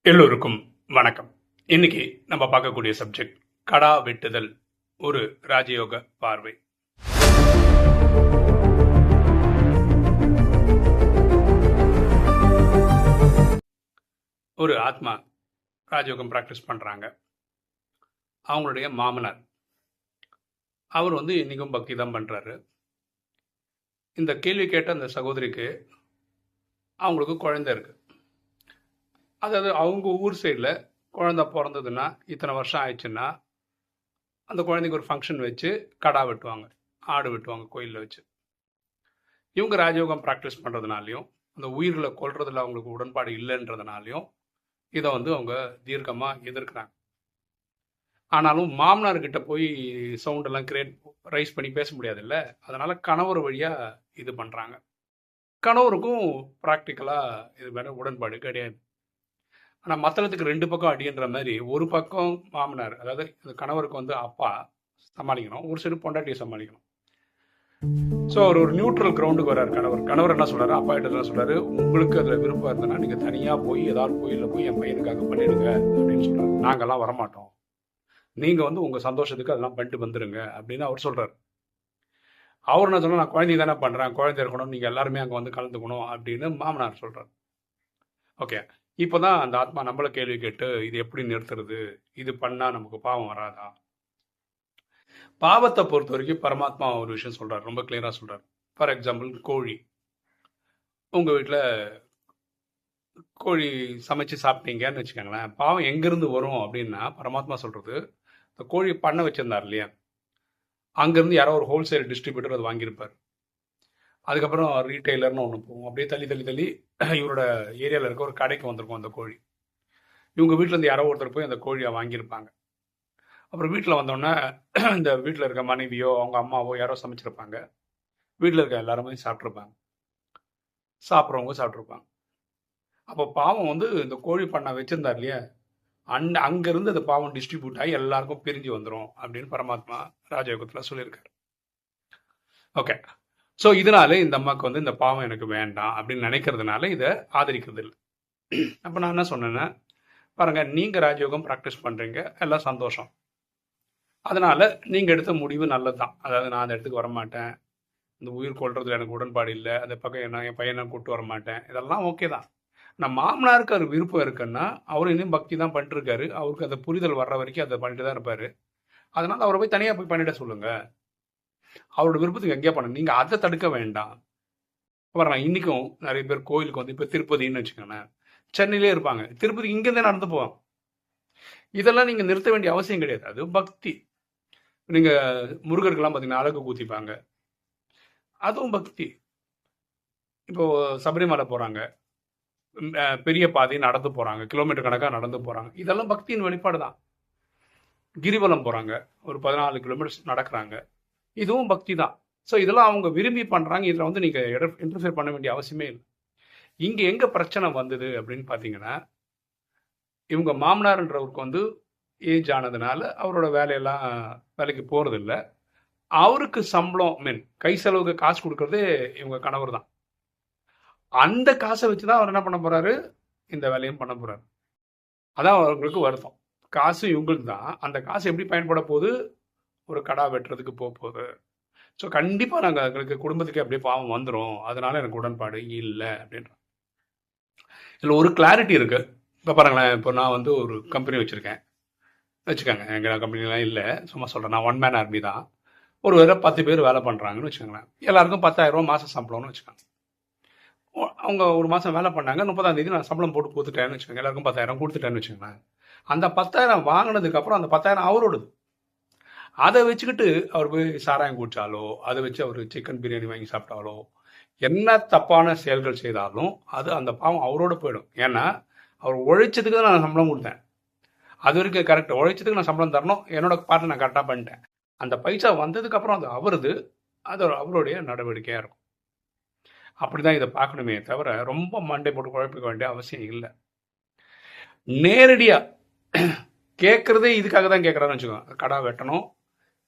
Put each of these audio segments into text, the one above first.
எல்லோருக்கும் வணக்கம். இன்னைக்கு நம்ம பார்க்கக்கூடிய சப்ஜெக்ட் கடா வெட்டுதல், ஒரு ராஜயோக பார்வை. ஒரு ஆத்மா ராஜயோகம் பிராக்டிஸ் பண்றாங்க. அவங்களுடைய மாமனார் அவர் இன்னைக்கும் பக்தி தான் பண்றாரு. இந்த கேள்வி கேட்ட அந்த சகோதரிக்கு அவங்களுக்கு குழந்தை இருக்கு. அதாவது அவங்க ஊர் சைடில் குழந்தை பிறந்ததுன்னா இத்தனை வருஷம் ஆயிடுச்சுன்னா அந்த குழந்தைக்கு ஒரு ஃபங்க்ஷன் வச்சு கடா வெட்டுவாங்க, ஆடு வெட்டுவாங்க கோயிலில் வச்சு. இவங்க ராஜயோகம் ப்ராக்டிஸ் பண்ணுறதுனாலையும் அந்த உயிர்களை கொல்றதுல அவங்களுக்கு உடன்பாடு இல்லைன்றதுனாலையும் இதை அவங்க தீர்க்கமாக எதிர்க்கிறாங்க. ஆனாலும் மாமனார்கிட்ட போய் சவுண்டெல்லாம் ரைஸ் பண்ணி பேச முடியாது இல்லை, அதனால் கணவர் வழியாக இது பண்ணுறாங்க. கணவருக்கும் ப்ராக்டிக்கலாக இது மேலே உடன்பாடு கிடையாது. ஆனால் மற்றத்துக்கு ரெண்டு பக்கம் அடின்ற மாதிரி ஒரு பக்கம் மாமனார், அதாவது இந்த கணவருக்கு அப்பா சமாளிக்கணும், ஒரு சைடு பொண்டாட்டியை சமாளிக்கணும். ஸோ அவர் ஒரு நியூட்ரல் கிரவுண்டுக்கு வர்றார். கணவர் என்ன சொல்றாரு, அப்பா கிட்ட என்ன சொல்றாரு, உங்களுக்கு அதில் விருப்பம் இருந்ததுன்னா நீங்கள் தனியாக போய் ஏதாவது கோயிலில் போய் என் பையனுக்காக பண்ணிடுங்க அப்படின்னு சொல்றாரு. நாங்கள்லாம் வரமாட்டோம், நீங்கள் உங்கள் சந்தோஷத்துக்கு அதெல்லாம் பண்ணிட்டு வந்துடுங்க அப்படின்னு அவர் சொல்றாரு. அவர் என்ன சொன்னால், நான் குழந்தை தானே பண்ணுறேன், குழந்தை இருக்கணும், நீங்கள் எல்லாருமே அங்கே கலந்துக்கணும் அப்படின்னு மாமனார் சொல்றாரு. ஓகே, இப்போதான் அந்த ஆத்மா நம்மள கேள்வி கேட்டு இது எப்படி நிறுத்துறது, இது பண்ணா நமக்கு பாவம் வராதா? பாவத்தை பொறுத்த வரைக்கும் பரமாத்மா ஒரு விஷயம் சொல்றாரு, ரொம்ப கிளியரா சொல்றாரு. ஃபார் எக்ஸாம்பிள், கோழி, உங்க வீட்டில் கோழி சமைச்சு சாப்பிட்டீங்கன்னு வச்சுக்கோங்களேன், பாவம் எங்கிருந்து வரும் அப்படின்னா பரமாத்மா சொல்றது, இந்த கோழி பண்ண வச்சிருந்தார் இல்லையா, அங்கிருந்து யாரோ ஒரு ஹோல்சேல் டிஸ்ட்ரிபியூட்டர் அது வாங்கியிருப்பார். அதுக்கப்புறம் ரீட்டைலர்னு ஒன்று போகும், அப்படியே தள்ளி தள்ளி தள்ளி இவரோட ஏரியாவில் இருக்க ஒரு கடைக்கு வந்திருக்கும் அந்த கோழி. இவங்க வீட்டிலேருந்து யாரோ ஒருத்தர் போய் அந்த கோழியை வாங்கியிருப்பாங்க. அப்புறம் வீட்டில் வந்தோடனே இந்த வீட்டில் இருக்க மனைவியோ அவங்க அம்மாவோ யாரோ சமைச்சிருப்பாங்க, வீட்டில் இருக்க எல்லாருமே சாப்பிட்ருப்பாங்க, சாப்பிட்றவங்க சாப்பிட்ருப்பாங்க. அப்போ பாவம் இந்த கோழி பண்ணை வச்சிருந்தார் இல்லையா, அங்கேருந்து அந்த பாவம் டிஸ்ட்ரிபியூட் ஆகி எல்லாருக்கும் பிரிஞ்சு வந்துடும் அப்படின்னு பரமாத்மா ராஜயோகத்தில் சொல்லியிருக்காரு. ஓகே, ஸோ இதனால இந்த அம்மாவுக்கு இந்த பாவம் எனக்கு வேண்டாம் அப்படின்னு நினைக்கிறதுனால இதை ஆதரிக்கிறது இல்லை. அப்போ நான் என்ன சொன்னேன்னா, பாருங்க, நீங்கள் ராஜயோகம் ப்ராக்டிஸ் பண்ணுறீங்க, எல்லாம் சந்தோஷம், அதனால நீங்கள் எடுத்த முடிவு நல்லது தான். அதாவது நான் அந்த இடத்துக்கு வரமாட்டேன், இந்த உயிர் கொள்றதுல எனக்கு உடன்பாடு இல்லை, அந்த பக்கம் என் பையனை கூப்பிட்டு வரமாட்டேன், இதெல்லாம் ஓகே தான். நான் மாமனாருக்கு அவர் விருப்பம் இருக்குன்னா அவர் இன்னும் பக்தி தான் பண்ணிட்டுருக்காரு, அவருக்கு அந்த புரிதல் வர்ற வரைக்கும் அதை பண்ணிட்டு தான் இருப்பார். அதனால் அவரை போய் தனியாக போய் பண்ணிட சொல்லுங்கள், அவரோட விருப்பத்துக்கு எங்கேயா பண்ண, நீங்கள் அதை தடுக்க வேண்டாம். அப்புறம் இன்றைக்கும் நிறைய பேர் கோயிலுக்கு இப்போ திருப்பதின்னு வச்சுக்கோங்களேன், சென்னையிலே இருப்பாங்க, திருப்பதி இங்கேருந்தே நடந்து போவாங்க. இதெல்லாம் நீங்கள் நிறுத்த வேண்டிய அவசியம் கிடையாது, அது பக்தி. நீங்கள் முருகருக்கெல்லாம் பார்த்தீங்கன்னா அழகு கூத்திப்பாங்க, அதுவும் பக்தி. இப்போது சபரிமலை போகிறாங்க, பெரிய பாதை நடந்து போகிறாங்க, கிலோமீட்டர் கணக்காக நடந்து போகிறாங்க, இதெல்லாம் பக்தியின் வெளிப்பாடு தான். கிரிவலம் போகிறாங்க, ஒரு 14 கிலோமீட்டர்ஸ் நடக்கிறாங்க, இதுவும் பக்தி தான். ஸோ இதெல்லாம் அவங்க விரும்பி பண்ணுறாங்க, இதில் நீங்கள் இன்டர்ஃபியர் பண்ண வேண்டிய அவசியமே இல்லை. இங்கே எங்கே பிரச்சனை வந்தது அப்படின்னு பார்த்தீங்கன்னா, இவங்க மாமனார்ன்றவருக்கு ஏஜ் ஆனதுனால அவரோட வேலைக்கு போகிறதில்ல, அவருக்கு சம்பளம் கை செலவுக்கு காசு கொடுக்கறதே இவங்க கணவர் தான். அந்த காசை வச்சு தான் அவர் என்ன பண்ண போகிறாரு, இந்த வேலையும் பண்ண போகிறாரு. அதான் அவங்களுக்கு வருத்தம். காசு இவங்களுக்கு தான், அந்த காசு எப்படி பயன்பட போகுது, ஒரு கடா வெட்டுறதுக்கு போகுது. ஸோ கண்டிப்பாக நாங்கள் எங்களுக்கு குடும்பத்துக்கு அப்படியே பாவம் வந்துடும், அதனால எனக்கு உடன்பாடு இல்லை அப்படின்ற. இதில் ஒரு கிளாரிட்டி இருக்குது. இப்போ பாருங்களேன், இப்போ நான் ஒரு கம்பெனி வச்சுக்கோங்க, எங்கள் கம்பெனிலாம் இல்லை, சும்மா சொல்கிறேன், நான் 1 மேன் ஆர்மி தான். ஒரு வேலை 10 பேர் வேலை பண்ணுறாங்கன்னு வச்சுக்கோங்களேன், எல்லாருக்கும் 10,000 மாதம் சம்பளம்னு வச்சுக்கோங்க. அவங்க ஒரு மாதம் வேலை பண்ணாங்க, 30ஆம் தேதி நான் சம்பளம் போட்டு கொடுத்துட்டேன்னு வச்சுக்கோங்க, எல்லாருக்கும் 10,000 கொடுத்துட்டேன்னு வச்சுக்கோங்களேன். அந்த 10,000 வாங்கினதுக்கப்புறம் அந்த 10,000 அவரோடது. அதை வச்சுக்கிட்டு அவர் போய் சாராயம் குடிச்சாலோ, அதை வச்சு அவர் சிக்கன் பிரியாணி வாங்கி சாப்பிட்டாலோ, என்ன தப்பான செயல்கள் செய்தாலும் அது அந்த பாவம் அவரோட போயிடும். ஏன்னா அவர் உழைச்சதுக்கு தான் நான் சம்பளம் கொடுத்தேன், அது வரைக்கும் கரெக்ட், உழைச்சதுக்கு நான் சம்பளம் தரணும், என்னோட பாட்டை நான் கரெக்டாக பண்ணிட்டேன். அந்த பைசா வந்ததுக்கப்புறம் அது அவருது, அது அவருடைய நடவடிக்கையாக இருக்கும். அப்படி தான் இதை பார்க்கணுமே தவிர ரொம்ப மண்டை போட்டு குழப்பிக்க வேண்டிய அவசியம் இல்லை. நேரடியாக கேட்குறதே இதுக்காக தான் கேட்குறாருன்னு வச்சுக்கோங்க, கடா வெட்டணும்,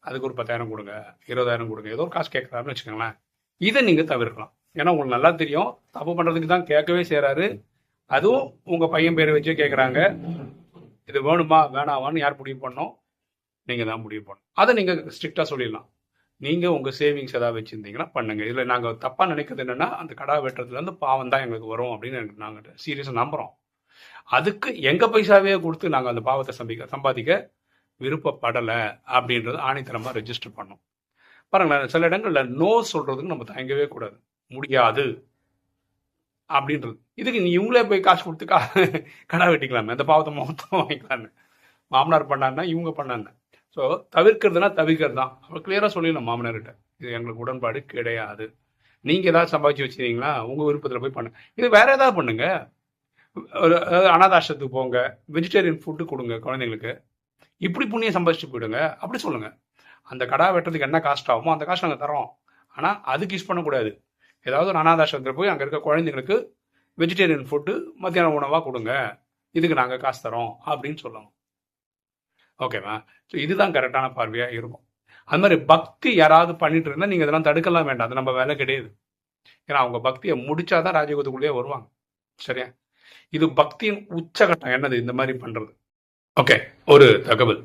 அதுக்கு ஒரு 10,000 கொடுங்க, 20,000 கொடுங்க, ஏதோ ஒரு காசு கேட்குறாருன்னு வச்சுக்கோங்களேன், இதை நீங்கள் தவிர்க்கலாம். ஏன்னா உங்களுக்கு நல்லா தெரியும், தப்பு பண்ணுறதுக்கு தான் கேட்கவே செய்கிறாரு, அதுவும் உங்கள் பையன் பேரை வச்சே கேட்குறாங்க. இது வேணுமா வேணாமான்னு யார் முடிவு பண்ணோம்? நீங்கள் தான் முடிவு பண்ணணும். அதை நீங்கள் ஸ்ட்ரிக்டாக சொல்லிடலாம். நீங்கள் உங்கள் சேவிங்ஸ் ஏதாவது வச்சுருந்தீங்கன்னா பண்ணுங்கள். இதில் நாங்கள் தப்பாக நினைக்கிறது என்னென்னா, அந்த கடா வெட்டுறதுலேருந்து பாவம் தான் எங்களுக்கு வரும் அப்படின்னு எனக்கு நாங்கள் சீரியஸாக நம்புகிறோம். அதுக்கு எங்கள் பைசாவே கொடுத்து நாங்கள் அந்த பாவத்தை சம்பாதிக்க விருப்பப்படலை அப்படின்றது ஆணித்தரமாக ரெஜிஸ்டர் பண்ணோம். பாருங்களேன், சில இடங்களில் நோ சொல்கிறதுக்கு நம்ம தயங்கவே கூடாது. முடியாது அப்படின்றது. இதுக்கு நீ இவங்களே போய் காசு கொடுத்து கடா வெட்டிக்கலாமே, அந்த பாவத்தை மொத்தம் வாங்கிக்கலான்னு. மாமனார் பண்ணான்னா இவங்க பண்ணாங்க. ஸோ தவிர்க்கிறதுனா தவிர்க்கிறது தான். அவர் கிளியராக சொல்லிடலாம் மாமனார்கிட்ட, இது எங்களுக்கு உடன்பாடு கிடையாது. நீங்கள் ஏதாவது சம்பாதிச்சு வச்சுருந்தீங்களா உங்கள் விருப்பத்தில் போய் பண்ணுங்க. இது வேற ஏதாவது பண்ணுங்க. அதாவது அனாதாசத்துக்கு போங்க, வெஜிடேரியன் ஃபுட்டு கொடுங்க குழந்தைங்களுக்கு, இப்படி புண்ணியம் சம்பாதிச்சு போயிடுங்க அப்படி சொல்லுங்கள். அந்த கடா வெட்டுறதுக்கு என்ன காஸ்ட் ஆகுமோ அந்த காஸ்ட் நாங்கள் தரோம். ஆனால் அதுக்கு யூஸ் பண்ணக்கூடாது. ஏதாவது ஒரு அனாதாசத்தில் போய் அங்கே இருக்க குழந்தைங்களுக்கு வெஜிடேரியன் ஃபுட்டு மத்தியான உணவாக கொடுங்க, இதுக்கு நாங்கள் காசு தரோம் அப்படின்னு சொல்லணும். ஓகேவா? ஸோ இதுதான் கரெக்டான பார்வையாக இருக்கும். அது மாதிரி பக்தி யாராவது பண்ணிட்டு இருந்தால் நீங்கள் இதெல்லாம் தடுக்கலாம் வேண்டாம். அது நம்ம வேலை கிடையாது. ஏன்னா அவங்க பக்தியை முடிச்சாதான் ராஜயோகத்துக்குள்ளேயே வருவாங்க. சரியா? இது பக்தியின் உச்சகட்டம். என்னது இந்த மாதிரி பண்ணுறது? ஓகே, ஒரு தகவல்.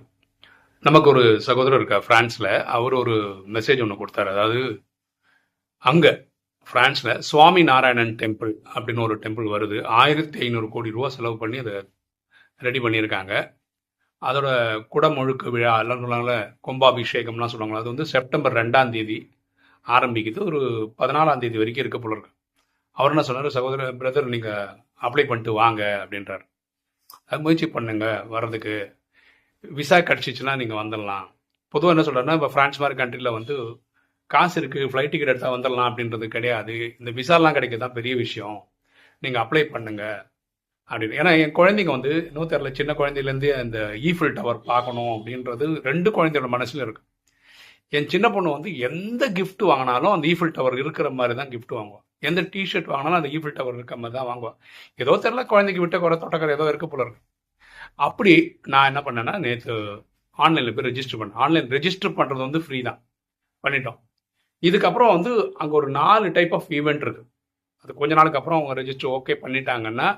நமக்கு ஒரு சகோதரர் இருக்கா பிரான்ஸில். அவர் ஒரு மெசேஜ் ஒன்று கொடுத்தாரு. அதாவது அங்கே பிரான்ஸில் சுவாமி நாராயணன் டெம்பிள் அப்படின்னு ஒரு டெம்பிள் வருது. 1500 கோடி ரூபா செலவு பண்ணி அதை ரெடி பண்ணியிருக்காங்க. அதோட குடமுழுக்கு விழா எல்லாம் சொல்லுவாங்களே, கும்பாபிஷேகம்லாம் சொல்லுவாங்களா, அது வந்து செப்டம்பர் 2ஆம் தேதி ஆரம்பிக்குது. ஒரு 14ஆம் தேதி வரைக்கும் இருக்க போல இருக்கு. அவர் என்ன சொன்னார், சகோதரர் பிரதர் நீங்கள் அப்ளை பண்ணிட்டு வாங்க அப்படின்றார். அது முயற்சி பண்ணுங்க வர்றதுக்கு. விசா கிடச்சிச்சுன்னா நீங்கள் வந்துடலாம். பொதுவாக என்ன சொல்கிறாருன்னா, இப்போ ஃப்ரான்ஸ் மாதிரி கண்ட்ரியில் வந்து காசு இருக்குது, ஃப்ளைட் டிக்கெட் எடுத்தால் வந்துடலாம் அப்படின்றது கிடையாது. இந்த விசாலாம் கிடைக்கிறது தான் பெரிய விஷயம். நீங்கள் அப்ளை பண்ணுங்க அப்படின்னு. ஏன்னா என் குழந்தைங்க வந்து இன்னும் தெரியல, சின்ன குழந்தையிலேருந்து அந்த ஈஃபில் டவர் பார்க்கணும் அப்படின்றது 2 குழந்தையோட மனசில் இருக்கு. என் சின்ன பொண்ணு வந்து எந்த கிஃப்ட் வாங்கினாலும் அந்த ஈஃபில் டவர் இருக்கிற மாதிரி தான் கிஃப்ட் வாங்குவோம். எந்த டிஷர்ட் வாங்கினாலும் அந்த ஈஃபில் டவர் இருக்கிற மாதிரி தான் வாங்குவோம். ஏதோ தெரியல, குழந்தைக்கு விட்ட குறை தொட்டக்கரை ஏதோ இருக்க போல இருக்கு. அப்படி நான் என்ன பண்ணேன்னா, நேற்று ஆன்லைனில் போய் ரெஜிஸ்டர் பண்ணேன். ஆன்லைன் ரெஜிஸ்டர் பண்ணுறது வந்து ஃப்ரீ தான், பண்ணிட்டோம். இதுக்கப்புறம் வந்து அங்கே ஒரு 4 டைப் ஆஃப் ஈவெண்ட் இருக்குது. அது கொஞ்ச நாளுக்கு அப்புறம் அவங்க ரெஜிஸ்டர் ஓகே பண்ணிட்டாங்கன்னா,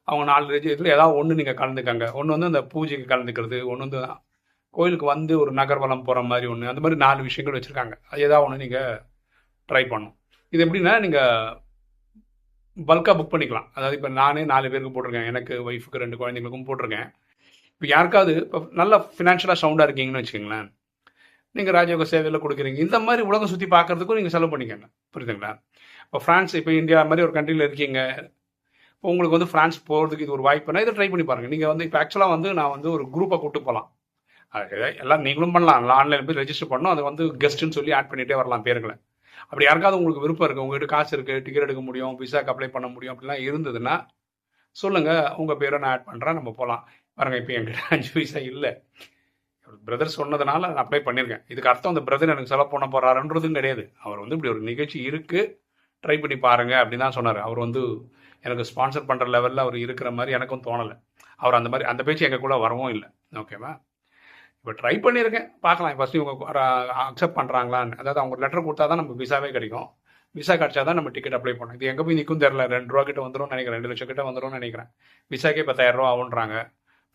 அவங்க 4 இதில் ஏதாவது ஒன்று நீங்கள் கலந்துக்காங்க. ஒன்று வந்து அந்த பூஜைக்கு கலந்துக்கிறது, ஒன்று வந்து கோயிலுக்கு வந்து ஒரு நகர்வலம் போகிற மாதிரி ஒன்று, அந்த மாதிரி 4 விஷயங்கள் வச்சுருக்காங்க. அது ஏதாவது ஒன்று நீங்கள் ட்ரை பண்ணணும். இது எப்படின்னா, நீங்கள் பல்காக புக் பண்ணிக்கலாம். அதாவது இப்போ நானே 4 பேருக்கு போட்டிருக்கேன், எனக்கு ஒய்ஃபுக்கு 2 குழந்தைங்களுக்கும் போட்டிருக்கேன். இப்போ யாருக்காவது இப்போ நல்லா ஃபினான்ஷியலாக சவுண்டாக இருக்கீங்கன்னு வச்சுக்கோங்களேன், நீங்கள் ராஜயோக சேவையில் கொடுக்குறீங்க, இந்த மாதிரி உலகம் சுற்றி பார்க்குறதுக்கும் நீங்கள் செலவு பண்ணிக்கங்க. புரியுதுங்களா? இப்போ ஃப்ரான்ஸ், இப்போ இந்தியா மாதிரி ஒரு கண்ட்ரியில் இருக்கீங்க, இப்போ உங்களுக்கு வந்து ஃப்ரான்ஸ் போகிறதுக்கு இது ஒரு வாய்ப்புனா இதை ட்ரை பண்ணி பாருங்கள். நீங்கள் வந்து இப்போ ஆக்சுவலாக வந்து நான் வந்து ஒரு குரூப்பை கூப்பிட்டு போகலாம். எல்லாம் நீங்களும் பண்ணலாம். ஆன்லைனில் போய் ரெஜிஸ்டர் பண்ணணும், அதை வந்து கெஸ்ட்டுன்னு சொல்லி ஆட் பண்ணிகிட்டே வரலாம் பேருங்களை. அப்படி யாருக்காவது உங்களுக்கு விருப்பம் இருக்குது, உங்கள்கிட்ட காசு இருக்குது, டிக்கெட் எடுக்க முடியும், விசாக்கு அப்ளை பண்ண முடியும் அப்படிலாம் இருந்ததுன்னா சொல்லுங்கள், உங்கள் பேரை நான் ஆட் பண்ணுறேன், நம்ம போகலாம். பாருங்கள், இப்போ என்கிட்ட 5 பைசா இல்லை. பிரதர் சொன்னதுனால நான் அப்ளை பண்ணியிருக்கேன். இதுக்கு அர்த்தம் அந்த பிரதர் எனக்கு செலவு பண்ண போகிறாருன்றதும் கிடையாது. அவர் வந்து இப்படி ஒரு நிகழ்ச்சி இருக்குது, ட்ரை பண்ணி பாருங்கள் அப்படின்னு தான் சொன்னார். அவர் வந்து எனக்கு ஸ்பான்சர் பண்ணுற லெவலில் அவர் இருக்கிற மாதிரி எனக்கும் தோணலை. அவர் அந்த மாதிரி அந்த பேச்சு எங்கள் கூட வரவும் இல்லை. ஓகேவா? இப்போ ட்ரை பண்ணியிருக்கேன், பார்க்கலாம். ஃபஸ்ட்டு இவங்க அக்செப்ட் பண்ணுறாங்களான்னு. அதாவது அவங்க லெட்டர் கொடுத்தா தான் நம்ம விசாவே கிடைக்கும். விசா கிடச்சா தான் நம்ம டிக்கெட் அப்ளை பண்ணோம். இது எங்கே போய் நிற்கும் தெரில. 2 ரூபா கிட்ட வந்துடும் நினைக்கிறேன், 2 லட்சம் கிட்ட வந்துடும் நினைக்கிறேன். விசாக்கே 10,000 ரூபா ஆகுன்றாங்க.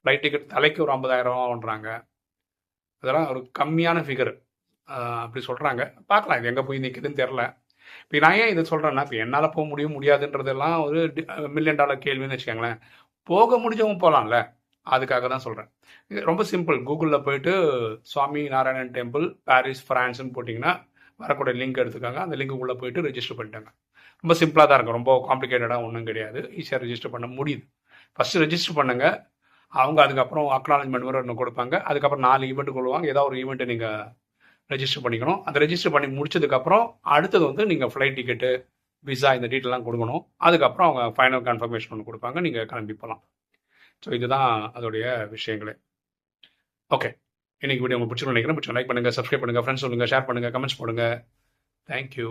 ஃப்ளைட் டிக்கெட் தலைக்கு ஒரு 50,000 ரூபா ஆகுன்றாங்க. அதெல்லாம் ஒரு கம்மியான ஃபிகர் அப்படி சொல்கிறாங்க. பார்க்கலாம் இது எங்கே போய் நிற்குதுன்னு தெரில. இப்போ நான் ஏன் இதை சொல்கிறேன்னா, இப்போ என்னால் போக முடியாதுன்றதெல்லாம் ஒரு $1 மில்லியன் கேள்வின்னு வச்சுக்கோங்களேன். போக முடிஞ்சவங்க போகலாம்ல, அதுக்காக தான் சொல்கிறேன். இது ரொம்ப சிம்பிள். கூகுளில் போயிட்டு சுவாமி நாராயணன் டெம்பிள் பாரிஸ் ஃப்ரான்ஸ்னு போட்டிங்கன்னா வரக்கூடிய லிங்க் எடுத்துக்காங்க. அந்த லிங்க்குள்ளே போயிட்டு ரெஜிஸ்டர் பண்ணிட்டாங்க. ரொம்ப சிம்பிளாக தான் இருக்கும், ரொம்ப காம்ப்ளிகேட்டடாக ஒன்றும் கிடையாது. ஈஸியாக ரெஜிஸ்டர் பண்ண முடியுது. ஃபஸ்ட்டு ரெஜிஸ்டர் பண்ணுங்கள். அவங்க அதுக்கப்புறம் அக்னாலஜ்மெண்ட் வரை ஒன்று கொடுப்பாங்க. அதுக்கப்புறம் 4 ஈவெண்ட் கொள்வாங்க. ஏதாவது ஒரு ஈவெண்ட்டை நீங்கள் ரெஜிஸ்டர் பண்ணிக்கணும். அதை ரெஜிஸ்டர் பண்ணி முடிச்சதுக்கப்புறம் அடுத்தது வந்து நீங்கள் ஃப்ளைட் டிக்கெட்டு, விசா, இந்த டீட்டெயிலாம் கொடுக்கணும். அதுக்கப்புறம் அவங்க ஃபைனல் கன்ஃபர்மேஷன் ஒன்று கொடுப்பாங்க, நீங்கள் கிளம்பி போகலாம். ஸோ இதுதான் அதோடைய விஷயங்களே. ஓகே, இன்னைக்கு வீடியோ உங்களுக்கு பிடிச்சிருக்கும் நினைக்கிறேன். பிடிச்ச லைக் பண்ணுங்கள், சப்ஸ்கிரைப் பண்ணுங்கள், ஃப்ரெண்ட்ஸ் சொல்லுங்கள், ஷேர் பண்ணுங்கள், கமெண்ட்ஸ் போடுங்க. தேங்க்யூ.